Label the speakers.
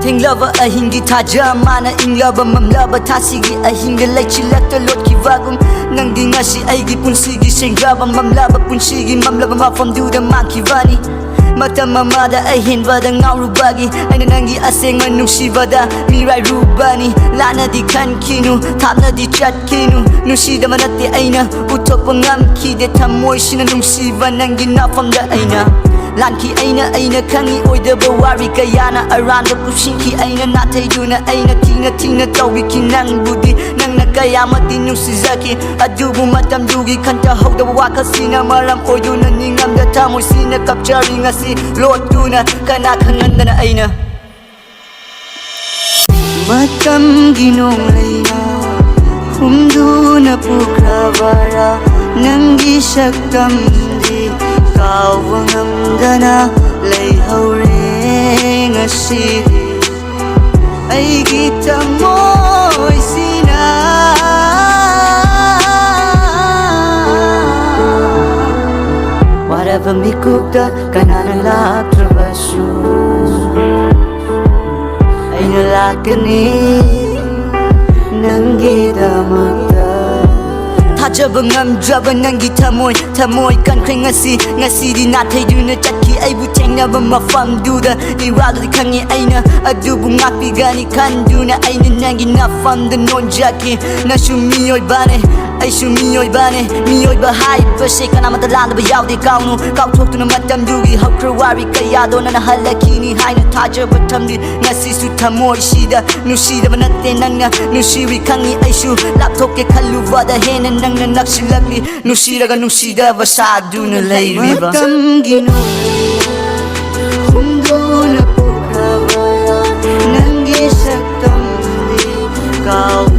Speaker 1: Thenglaba ahingi thaja mana inglaba mamlaba thasigi ahinga laichilakta lotkivagum nangdi ngasi aigi punsigi sengraba mamlaba punsigi mamlaba mafamduda mankivani Matam mamada ahinbada ngaurubagi aina nangi asengma nungsibada mirai rubani lana di khankinu thapna di chatkinu nushida manate aina utokpa ngamkide thamoisina nungsiba nangi nafamda aina Lanki aina khangi oidaba wari kayana aranda pusinki aina natheiduna aina tina tawiki nangbudi nangna kayamati nusizaki adubu matamdugi khanta howdaba wakasina maram oiduna ningamda thamoisina kapchari ngasi lotuna kana khangandana aina matamgi nongleina humduna pukravara nangi shaktamdi Kawa ngamdana leihore ngasidi Aigi tamoy sina Whatever mikukta kanana laktrabasu Aina lakani nangi damakta Thajaba ngamdraba nangi thamoy kankhay ngasi di natheiduna chakki aibu thengnaba mafamduda iwadu khangi aina adubu ngakpigani khanduna aina nangi nafamda nonjaki nasu miyoibane aishu miyoiba haibase kanamata landaba yaude kaunu kauthokduna matamdugi hawkhra wari kayado nana halakini haina thajaba thamdi ngasisu thamoy sida nusidaba natte nangna nusiwi khangi aishu lapthokke khallubada hena nangna naksilakli nusiraga nusidaba saduna leiriba matamgi humduna pukravara nangi saktamdi kau